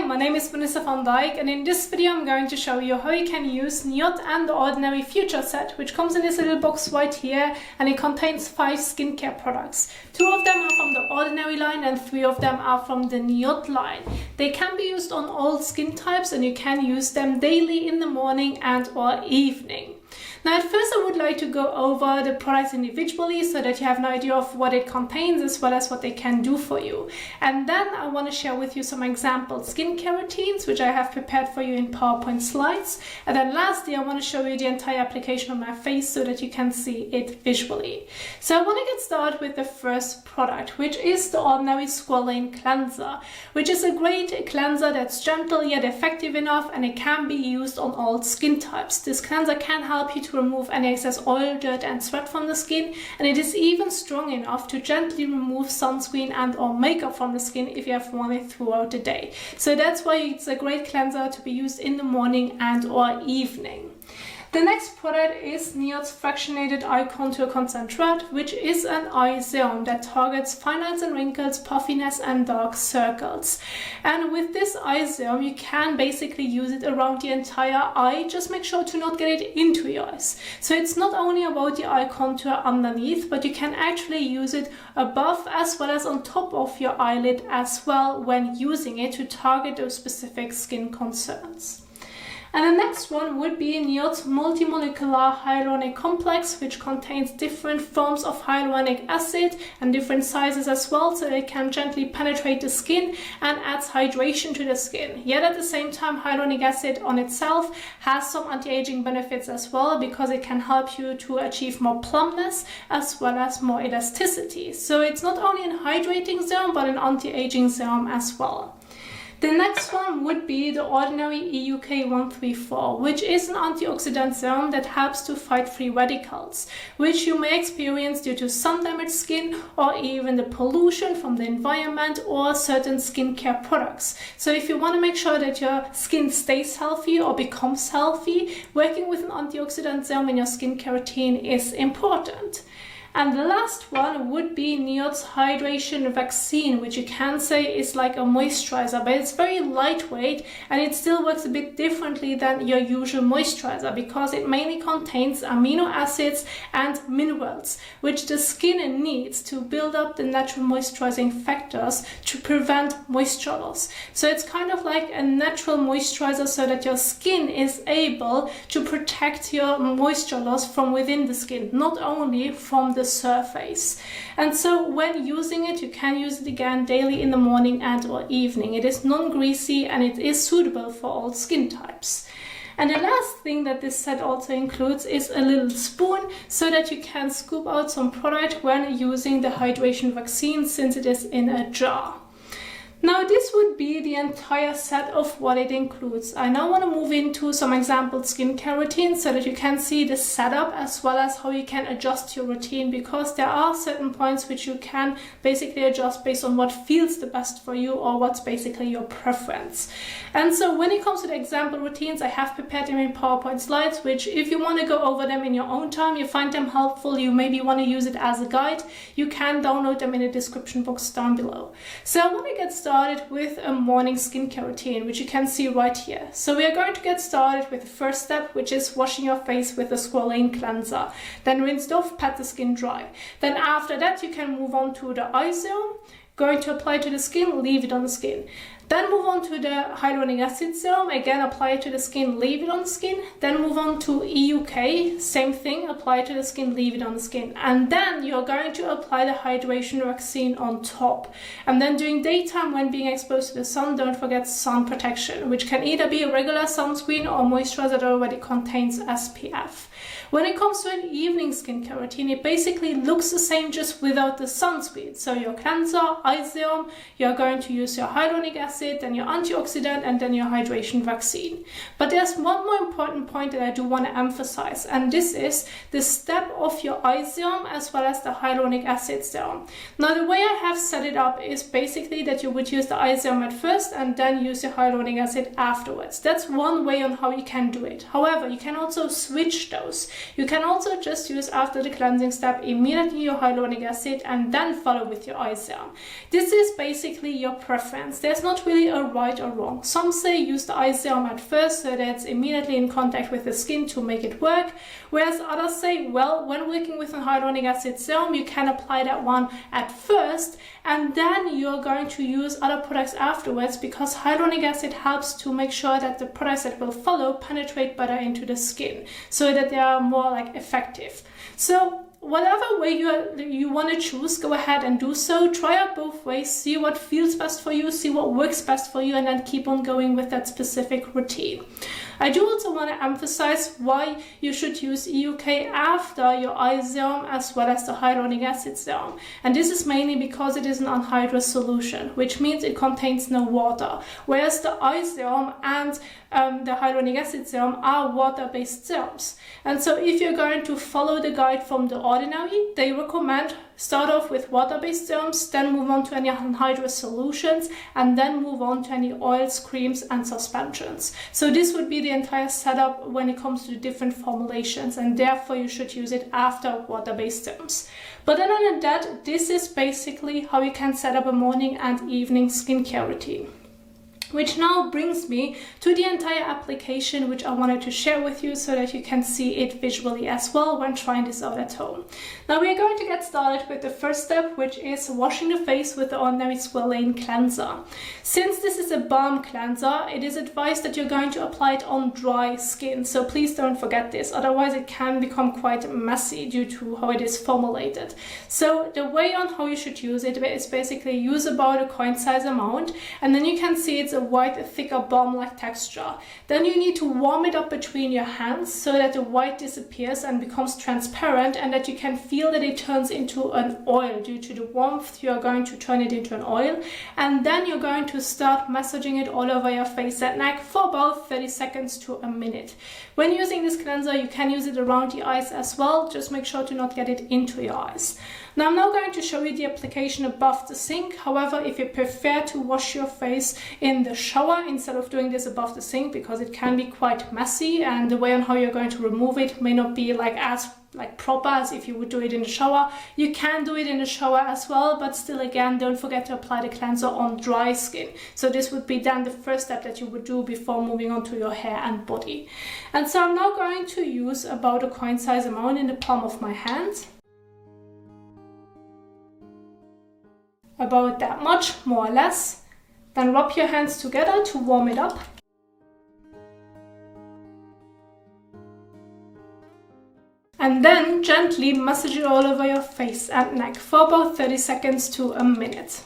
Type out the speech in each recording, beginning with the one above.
my name is Vanessa van Dijk, and in this video I'm going to show you how you can use NIOD and the Ordinary Future set, which comes in this little box right here, and it contains 5 skincare products. 2 of them are from the Ordinary line and 3 of them are from the NIOD line. They can be used on all skin types and you can use them daily in the morning and or evening. Now at first I would like to go over the products individually so that you have an idea of what it contains as well as what they can do for you. And then I want to share with you some example skincare routines which I have prepared for you in PowerPoint slides. And then lastly I want to show you the entire application on my face so that you can see it visually. So I want to get started with the first product, which is the Ordinary Squalane cleanser, which is a great cleanser that's gentle yet effective enough, and it can be used on all skin types. This cleanser can help you to remove any excess oil, dirt and sweat from the skin, and it is even strong enough to gently remove sunscreen and or makeup from the skin if you have worn it throughout the day. So that's why it's a great cleanser to be used in the morning and or evening. The next product is NIOD's Fractionated Eye Contour Concentrate, which is an eye serum that targets fine lines and wrinkles, puffiness and dark circles. And with this eye serum, you can basically use it around the entire eye. Just make sure to not get it into your eyes. So it's not only about the eye contour underneath, but you can actually use it above as well as on top of your eyelid as well when using it to target those specific skin concerns. And the next one would be NIOD's Multimolecular Hyaluronic Complex, which contains different forms of hyaluronic acid and different sizes as well, so it can gently penetrate the skin and adds hydration to the skin. Yet at the same time, hyaluronic acid on itself has some anti-aging benefits as well, because it can help you to achieve more plumpness as well as more elasticity. So it's not only an hydrating serum, but an anti-aging serum as well. The next one would be the Ordinary EUK 134, which is an antioxidant serum that helps to fight free radicals, which you may experience due to sun-damaged skin or even the pollution from the environment or certain skincare products. So if you want to make sure that your skin stays healthy or becomes healthy, working with an antioxidant serum in your skincare routine is important. And the last one would be NIOD's Hydration Vaccine, which you can say is like a moisturizer, but it's very lightweight and it still works a bit differently than your usual moisturizer because it mainly contains amino acids and minerals, which the skin needs to build up the natural moisturizing factors to prevent moisture loss. So it's kind of like a natural moisturizer so that your skin is able to protect your moisture loss from within the skin, not only from the surface. And so when using it, you can use it again daily in the morning and or evening. It is non-greasy and it is suitable for all skin types. And the last thing that this set also includes is a little spoon so that you can scoop out some product when using the hydration vaccine, since it is in a jar. Now this would be the entire set of what it includes. I now want to move into some example skincare routines so that you can see the setup as well as how you can adjust your routine, because there are certain points which you can basically adjust based on what feels the best for you or what's basically your preference. And so when it comes to the example routines, I have prepared them in PowerPoint slides, which if you want to go over them in your own time, you find them helpful, you maybe want to use it as a guide, you can download them in the description box down below. So I want to get started with a morning skincare routine, which you can see right here. So we are going to get started with the first step, which is washing your face with a Squalane cleanser. Then rinse it off, pat the skin dry. Then after that you can move on to the eye serum. Going to apply to the skin, leave it on the skin. Then move on to the hyaluronic acid serum, again apply it to the skin, leave it on the skin. Then move on to EUK, same thing, apply it to the skin, leave it on the skin. And then you're going to apply the hydration vaccine on top. And then during daytime when being exposed to the sun, don't forget sun protection, which can either be a regular sunscreen or moisturizer that already contains SPF. When it comes to an evening skincare routine, it basically looks the same just without the sunscreen. So your cleanser, eye serum, you're going to use your hyaluronic acid, then your antioxidant, and then your hydration vaccine. But there's one more important point that I do want to emphasize, and this is the step of your eye serum as well as the hyaluronic acid serum. Now the way I have set it up is basically that you would use the eye serum at first and then use your hyaluronic acid afterwards. That's one way on how you can do it. However, you can also switch those. You can also just use after the cleansing step immediately your hyaluronic acid and then follow with your eye serum. This is basically your preference. There's not really a right or wrong. Some say use the eye serum at first so that it's immediately in contact with the skin to make it work, whereas others say, well, when working with a hyaluronic acid serum, you can apply that one at first and then you're going to use other products afterwards, because hyaluronic acid helps to make sure that the products that will follow penetrate better into the skin so that they are more like effective. So whatever way you want to choose, go ahead and do so. Try out both ways, see what feels best for you, see what works best for you, and then keep on going with that specific routine. I do also want to emphasize why you should use EUK after your eye serum as well as the hyaluronic acid serum. And this is mainly because it is an anhydrous solution, which means it contains no water, whereas the eye serum and the hyaluronic acid serum are water-based serums. And so if you're going to follow the guide from The Ordinary, they recommend start off with water-based serums, then move on to any anhydrous solutions, and then move on to any oils, creams, and suspensions. So this would be the entire setup when it comes to the different formulations, and therefore you should use it after water-based serums. But other than that, this is basically how you can set up a morning and evening skincare routine. Which now brings me to the entire application, which I wanted to share with you so that you can see it visually as well when trying this out at home. Now we are going to get started with the first step, which is washing the face with the Ordinary Squalane cleanser. Since this is a balm cleanser, it is advised that you're going to apply it on dry skin, so please don't forget this, otherwise it can become quite messy due to how it is formulated. So the way on how you should use it is basically use about a coin size amount, and then you can see it's a white, thicker balm-like texture. Then you need to warm it up between your hands so that the white disappears and becomes transparent, and that you can feel that it turns into an oil. Due to the warmth, you are going to turn it into an oil, and then you're going to start massaging it all over your face and neck for about 30 seconds to a minute. When using this cleanser, you can use it around the eyes as well. Just make sure to not get it into your eyes. Now I'm not going to show you the application above the sink. However, if you prefer to wash your face in the shower instead of doing this above the sink, because it can be quite messy and the way on how you're going to remove it may not be as proper as if you would do it in the shower. You can do it in the shower as well, but still again, don't forget to apply the cleanser on dry skin. So this would be then the first step that you would do before moving on to your hair and body. And so I'm now going to use about a coin size amount in the palm of my hand. About that much, more or less. Then rub your hands together to warm it up. And then gently massage it all over your face and neck for about 30 seconds to a minute.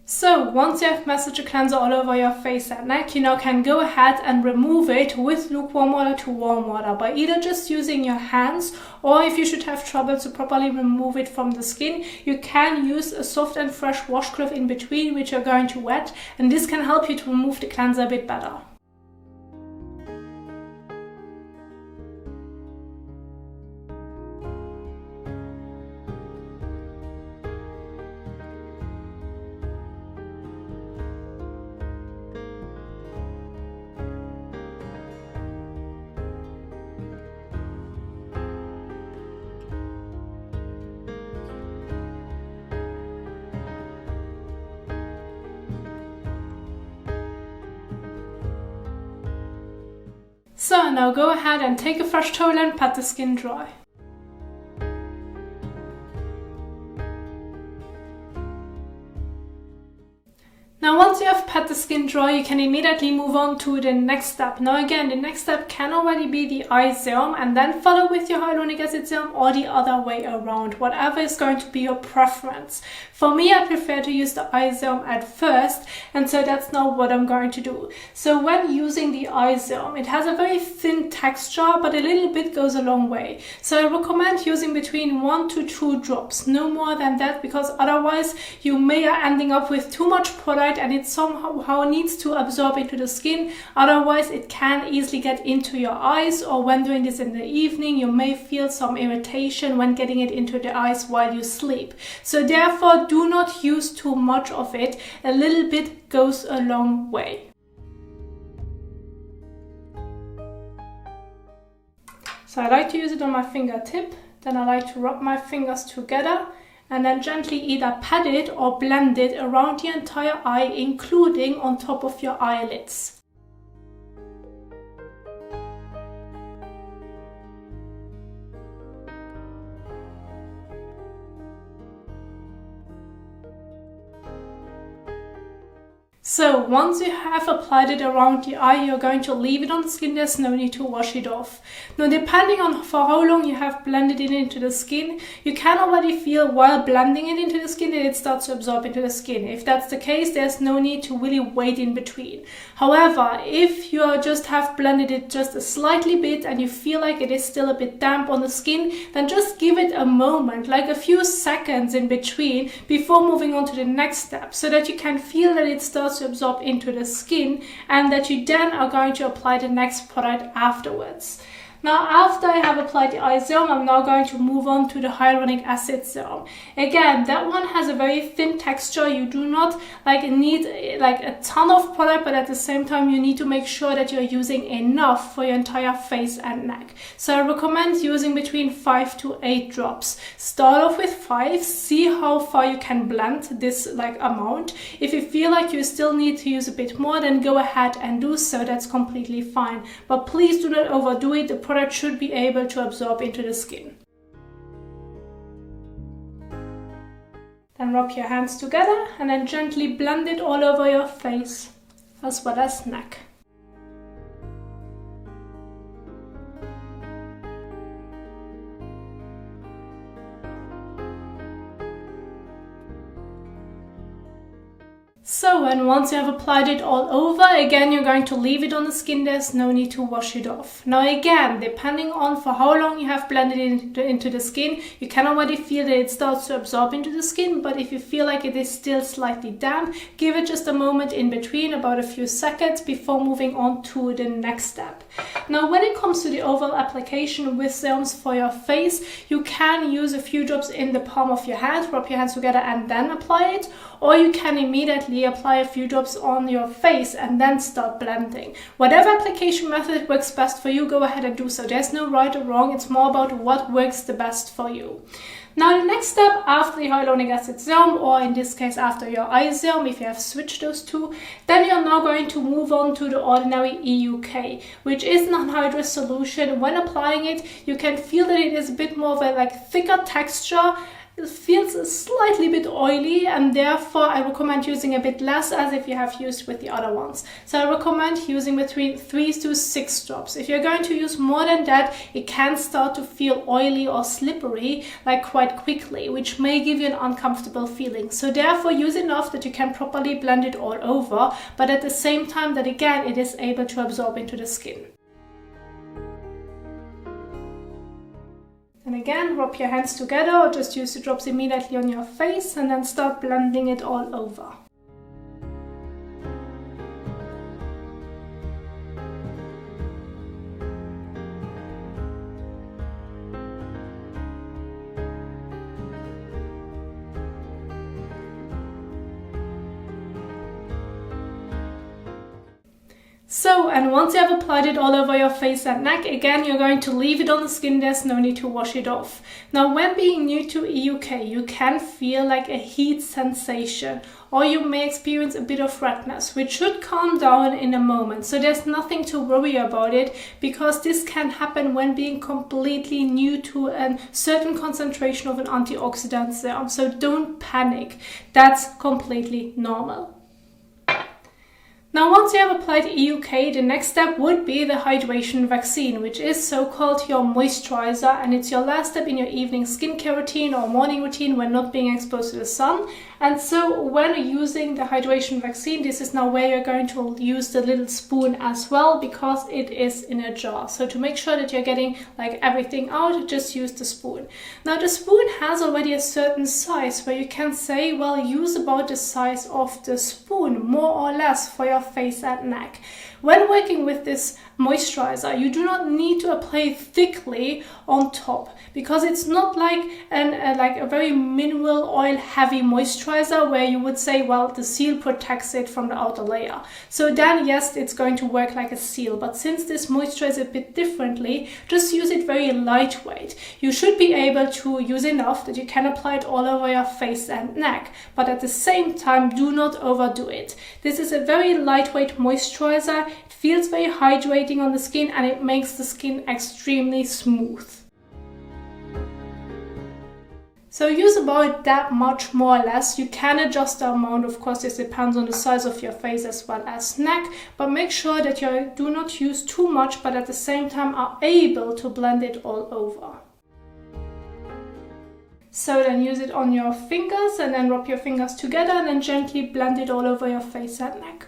So once you have massaged the cleanser all over your face and neck, you now can go ahead and remove it with lukewarm water to warm water by either just using your hands, or if you should have trouble to properly remove it from the skin, you can use a soft and fresh washcloth in between, which you're going to wet, and this can help you to remove the cleanser a bit better. So now go ahead and take a fresh towel and pat the skin dry. Now once you have pat the skin dry, you can immediately move on to the next step. Now again, the next step can already be the eye serum, and then follow with your hyaluronic acid serum, or the other way around, whatever is going to be your preference. For me, I prefer to use the eye serum at first, and so that's now what I'm going to do. So when using the eye serum, it has a very thin texture, but a little bit goes a long way. So I recommend using between 1 to 2 drops, no more than that, because otherwise you may end up with too much product peptide and it somehow needs to absorb into the skin. Otherwise, it can easily get into your eyes, or when doing this in the evening, you may feel some irritation when getting it into the eyes while you sleep. So therefore, do not use too much of it. A little bit goes a long way. So I like to use it on my fingertip, then I like to rub my fingers together and then gently either pat it or blend it around the entire eye, including on top of your eyelids. So once you have applied it around the eye, you're going to leave it on the skin. There's no need to wash it off. Now, depending on for how long you have blended it into the skin, you can already feel while blending it into the skin that it starts to absorb into the skin. If that's the case, there's no need to really wait in between. However, if you just have blended it just a slightly bit and you feel like it is still a bit damp on the skin, then just give it a moment, like a few seconds in between before moving on to the next step, so that you can feel that it starts to absorb into the skin and that you then are going to apply the next product afterwards. Now, after I have applied the eye serum, I'm now going to move on to the hyaluronic acid serum. Again, that one has a very thin texture. You do not need a ton of product, but at the same time, you need to make sure that you're using enough for your entire face and neck. So I recommend using between 5 to 8 drops. Start off with 5, see how far you can blend this amount. If you feel like you still need to use a bit more, then go ahead and do so. That's completely fine. But please do not overdo it. The product should be able to absorb into the skin. Then rub your hands together and then gently blend it all over your face as well as neck. So, and once you have applied it all over, again, you're going to leave it on the skin. There's no need to wash it off. Now, again, depending on for how long you have blended it into the skin, you can already feel that it starts to absorb into the skin. But if you feel like it is still slightly damp, give it just a moment in between, about a few seconds, before moving on to the next step. Now, when it comes to the overall application with serums for your face, you can use a few drops in the palm of your hand, rub your hands together and then apply it, or you can immediately apply a few drops on your face and then start blending. Whatever application method works best for you, go ahead and do so. There's no right or wrong. It's more about what works the best for you. Now, the next step after the hyaluronic acid serum, or in this case after your eye serum, if you have switched those two, then you're now going to move on to the ordinary EUK, which is an anhydrous solution. When applying it, you can feel that it is a bit more of a thicker texture. It feels slightly bit oily, and therefore I recommend using a bit less as if you have used with the other ones. So I recommend using between 3 to 6 drops. If you're going to use more than that, it can start to feel oily or slippery quite quickly, which may give you an uncomfortable feeling. So therefore use enough that you can properly blend it all over, but at the same time that again it is able to absorb into the skin. And again, rub your hands together or just use the drops immediately on your face and then start blending it all over. So, and once you have applied it all over your face and neck, again, you're going to leave it on the skin. There's no need to wash it off. Now, when being new to EUK, you can feel a heat sensation, or you may experience a bit of redness, which should calm down in a moment. So there's nothing to worry about it, because this can happen when being completely new to a certain concentration of an antioxidant serum. So don't panic. That's completely normal. Now, once you have applied EUK, the next step would be the hydration vaccine, which is so-called your moisturizer, and it's your last step in your evening skincare routine or morning routine when not being exposed to the sun. And so when using the hydration vaccine, this is now where you're going to use the little spoon as well, because it is in a jar. So to make sure that you're getting like everything out, just use the spoon. Now the spoon has already a certain size where you can say, well, use about the size of the spoon, more or less, for your face and neck. When working with this moisturizer, you do not need to apply thickly on top, because it's not like a very mineral oil heavy moisturizer where you would say, well, the seal protects it from the outer layer. So then yes, it's going to work like a seal, but since this moisturizes a bit differently, just use it very lightweight. You should be able to use enough that you can apply it all over your face and neck, but at the same time, do not overdo it. This is a very lightweight moisturizer. It feels very hydrating on the skin, and it makes the skin extremely smooth. So use about that much, more or less. You can adjust the amount, of course, this depends on the size of your face as well as neck, but make sure that you do not use too much, but at the same time are able to blend it all over. So then use it on your fingers and then rub your fingers together and then gently blend it all over your face and neck.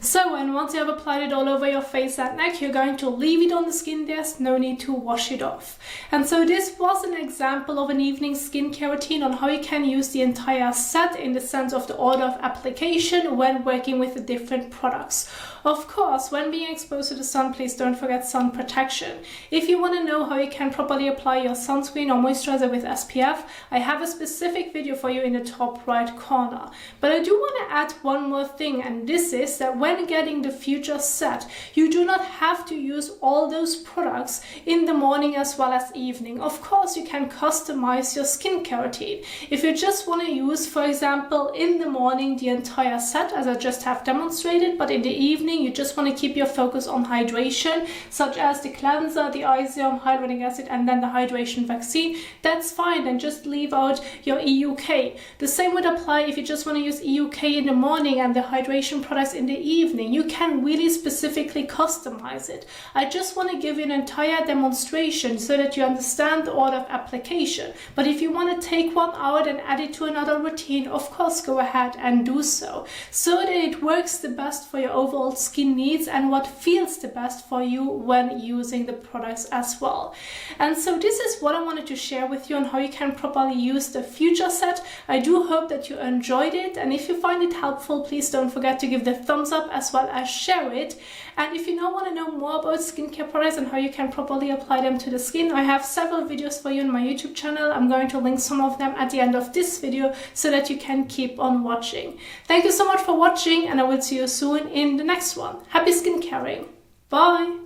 So, and once you have applied it all over your face and neck, you're going to leave it on the skin. There's no need to wash it off. And so this was an example of an evening skincare routine on how you can use the entire set in the sense of the order of application when working with the different products. Of course, when being exposed to the sun, please don't forget sun protection. If you want to know how you can properly apply your sunscreen or moisturizer with SPF, I have a specific video for you in the top right corner. But I do want to add one more thing, and this is that when getting the future set, you do not have to use all those products in the morning as well as evening. Of course, you can customize your skincare routine. If you just want to use, for example, in the morning the entire set, as I just have demonstrated, but in the evening you just want to keep your focus on hydration, such as the cleanser, the eye serum, hyaluronic acid, and then the hydration vaccine, that's fine, and just leave out your EUK. The same would apply if you just want to use EUK in the morning and the hydration products in the evening. You can really specifically customize it. I just want to give you an entire demonstration so that you understand the order of application. But if you want to take one out and add it to another routine, of course go ahead and do so that it works the best for your overall skin needs and what feels the best for you when using the products as well. And so this is what I wanted to share with you on how you can properly use the future set. I do hope that you enjoyed it, and if you find it helpful, please don't forget to give the thumbs up as well as share it. And if you now want to know more about skincare products and how you can properly apply them to the skin, I have several videos for you on my YouTube channel. I'm going to link some of them at the end of this video so that you can keep on watching. Thank you so much for watching, and I will see you soon in the next one. Happy skincaring. Bye!